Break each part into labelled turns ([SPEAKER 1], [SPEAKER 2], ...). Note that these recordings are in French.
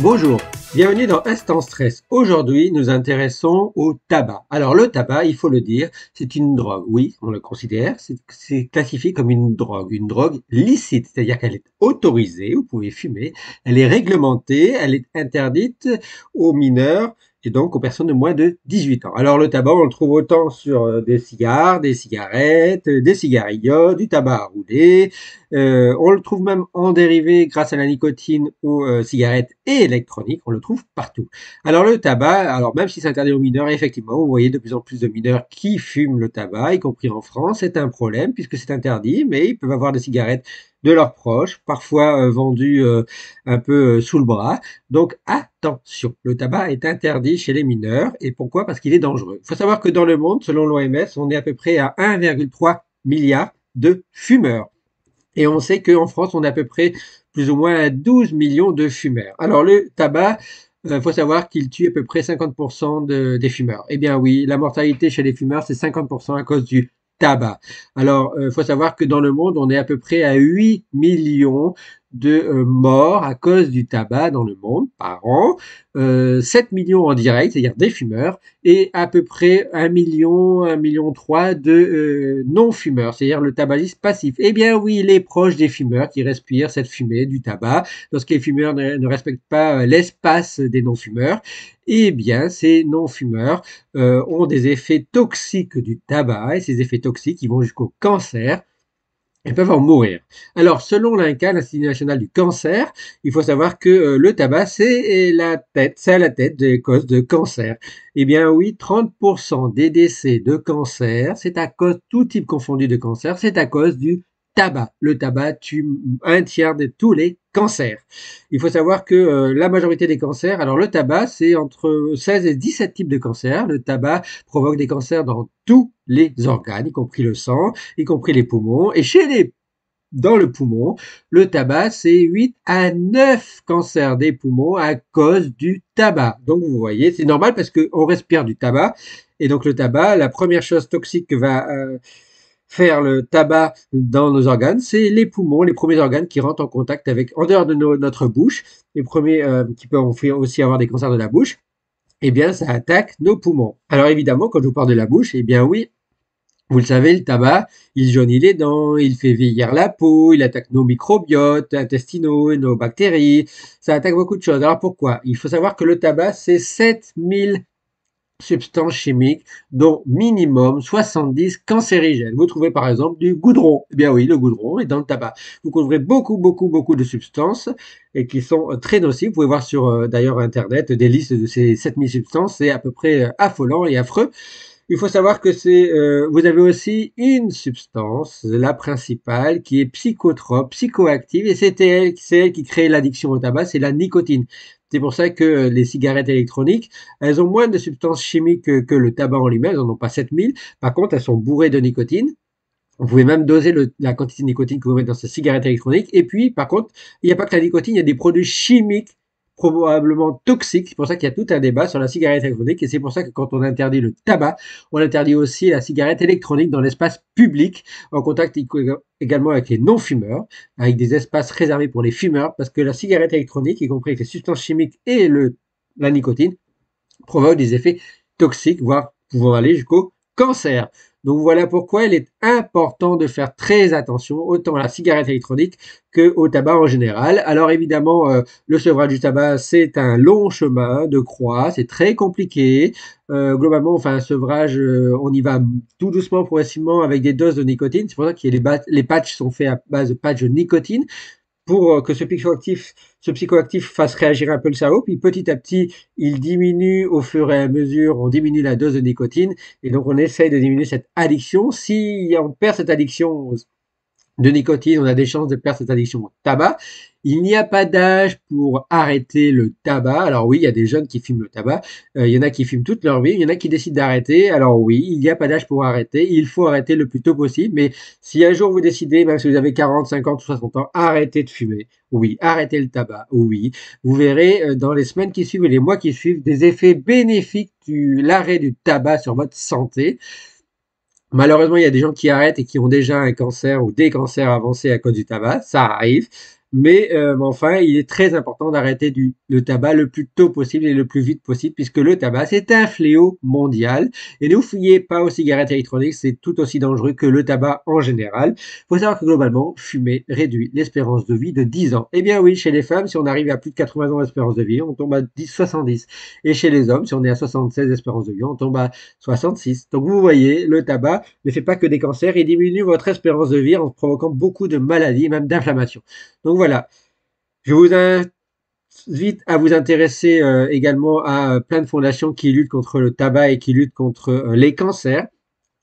[SPEAKER 1] Bonjour, bienvenue dans Instant Stress. Aujourd'hui, nous intéressons au tabac. Alors le tabac, il faut le dire, c'est une drogue. Oui, on le considère, c'est classifié comme une drogue licite, c'est-à-dire qu'elle est autorisée, vous pouvez fumer, elle est réglementée, elle est interdite aux mineurs et donc aux personnes de moins de 18 ans. Alors le tabac, on le trouve autant sur des cigares, des cigarettes, des cigarillos, du tabac à rouler. On le trouve même en dérivé grâce à la nicotine aux cigarettes et électroniques. On le trouve partout. Alors le tabac, alors même si c'est interdit aux mineurs, effectivement, vous voyez de plus en plus de mineurs qui fument le tabac, y compris en France. C'est un problème puisque c'est interdit, mais ils peuvent avoir des cigarettes de leurs proches, parfois vendues un peu sous le bras. Donc attention, le tabac est interdit chez les mineurs. Et pourquoi? Parce qu'il est dangereux. Il faut savoir que dans le monde, selon l'OMS, on est à peu près à 1,3 milliard de fumeurs. Et on sait qu'en France, on est à peu près plus ou moins à 12 millions de fumeurs. Alors le tabac, il faut savoir qu'il tue à peu près 50% des fumeurs. Eh bien oui, la mortalité chez les fumeurs, c'est 50% à cause du tabac. Alors, il faut savoir que dans le monde, on est à peu près à 8 millions de morts à cause du tabac dans le monde par an. 7 millions en direct, c'est-à-dire des fumeurs, et à peu près 1 million 3 de non-fumeurs, c'est-à-dire le tabagisme passif. Eh bien oui, les proches des fumeurs qui respirent cette fumée du tabac, lorsque les fumeurs ne respectent pas l'espace des non-fumeurs, eh bien ces non-fumeurs ont des effets toxiques du tabac, et ces effets toxiques, ils vont jusqu'au cancer. Ils peuvent en mourir. Alors, selon l'INCa, l'Institut national du cancer, il faut savoir que le tabac, c'est à la tête des causes de cancer. Eh bien oui, 30% des décès de cancer, c'est à cause, tout type confondu de cancer, c'est à cause du tabac. Le tabac tue un tiers de tous les cancers. Il faut savoir que la majorité des cancers, alors le tabac, c'est entre 16 et 17 types de cancers. Le tabac provoque des cancers dans tous les organes, y compris le sang, y compris les poumons. Et dans le poumon, le tabac, c'est 8 à 9 cancers des poumons à cause du tabac. Donc, vous voyez, c'est normal parce qu'on respire du tabac. Et donc, le tabac, la première chose toxique que va faire le tabac dans nos organes, c'est les poumons, les premiers organes qui rentrent en contact avec, en dehors de notre bouche, les premiers qui peuvent aussi avoir des cancers de la bouche. Eh bien, ça attaque nos poumons. Alors, évidemment, quand je vous parle de la bouche, eh bien, oui, vous le savez, le tabac, il jaunit les dents, il fait vieillir la peau, il attaque nos microbiotes intestinaux, nos bactéries, ça attaque beaucoup de choses. Alors pourquoi? Il faut savoir que le tabac, c'est 7000 substances chimiques, dont minimum 70 cancérigènes. Vous trouvez par exemple du goudron. Eh bien oui, le goudron est dans le tabac. Vous trouverez beaucoup de substances et qui sont très nocives. Vous pouvez voir sur d'ailleurs Internet des listes de ces 7000 substances. C'est à peu près affolant et affreux. Il faut savoir que vous avez aussi une substance, la principale, qui est psychotrope, psychoactive, et c'est elle qui crée l'addiction au tabac, c'est la nicotine. C'est pour ça que les cigarettes électroniques, elles ont moins de substances chimiques que le tabac en lui-même, elles n'en ont pas 7000. Par contre, elles sont bourrées de nicotine. Vous pouvez même doser la quantité de nicotine que vous mettez dans ces cigarettes électroniques. Et puis, par contre, il n'y a pas que la nicotine, il y a des produits chimiques probablement toxiques. C'est pour ça qu'il y a tout un débat sur la cigarette électronique. Et c'est pour ça que quand on interdit le tabac, on interdit aussi la cigarette électronique dans l'espace public, en contact également avec les non-fumeurs, avec des espaces réservés pour les fumeurs, parce que la cigarette électronique, y compris avec les substances chimiques et la nicotine, provoque des effets toxiques, voire pouvant aller jusqu'au cancer. Donc voilà pourquoi il est important de faire très attention autant à la cigarette électronique qu'au tabac en général. Alors évidemment, le sevrage du tabac, c'est un long chemin de croix, c'est très compliqué. Globalement, enfin un sevrage, on y va tout doucement, progressivement avec des doses de nicotine. C'est pour ça que les patchs sont faits à base de patchs de nicotine pour que ce psychoactif fasse réagir un peu le cerveau, puis petit à petit, il diminue au fur et à mesure, on diminue la dose de nicotine, et donc on essaye de diminuer cette addiction. Si on perd cette addiction de nicotine, on a des chances de perdre cette addiction au tabac. Il n'y a pas d'âge pour arrêter le tabac. Alors oui, il y a des jeunes qui fument le tabac, il y en a qui fument toute leur vie, il y en a qui décident d'arrêter. Alors oui, il n'y a pas d'âge pour arrêter, il faut arrêter le plus tôt possible, mais si un jour vous décidez, même si vous avez 40, 50 ou 60 ans, arrêtez de fumer. Oui, arrêtez le tabac. Oui, vous verrez dans les semaines qui suivent et les mois qui suivent des effets bénéfiques de l'arrêt du tabac sur votre santé. Malheureusement, il y a des gens qui arrêtent et qui ont déjà un cancer ou des cancers avancés à cause du tabac. Ça arrive. Mais enfin, il est très important d'arrêter le tabac le plus tôt possible et le plus vite possible, puisque le tabac, c'est un fléau mondial. Et ne fouillez pas aux cigarettes électroniques, c'est tout aussi dangereux que le tabac en général. Il faut savoir que globalement, fumer réduit l'espérance de vie de 10 ans. Eh bien oui, chez les femmes, si on arrive à plus de 80 ans d'espérance de vie, on tombe à 70. Et chez les hommes, si on est à 76 espérance de vie, on tombe à 66. Donc vous voyez, le tabac ne fait pas que des cancers, il diminue votre espérance de vie en provoquant beaucoup de maladies, même d'inflammation. Donc voilà, je vous invite à vous intéresser également à plein de fondations qui luttent contre le tabac et qui luttent contre les cancers.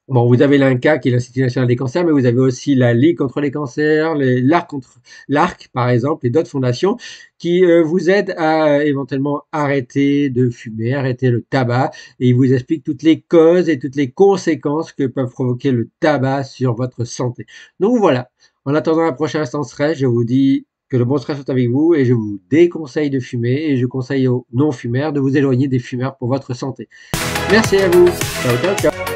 [SPEAKER 1] Bon, vous avez l'INCA, qui est l'Institut national des cancers, mais vous avez aussi la Ligue contre les cancers, l'ARC contre l'ARC, par exemple, et d'autres fondations qui vous aident à éventuellement arrêter de fumer, arrêter le tabac, et ils vous expliquent toutes les causes et toutes les conséquences que peuvent provoquer le tabac sur votre santé. Donc voilà. En attendant la prochaine instant stress, je vous dis que le bon stress soit avec vous et je vous déconseille de fumer et je conseille aux non-fumeurs de vous éloigner des fumeurs pour votre santé. Merci à vous. Ciao, ciao, ciao.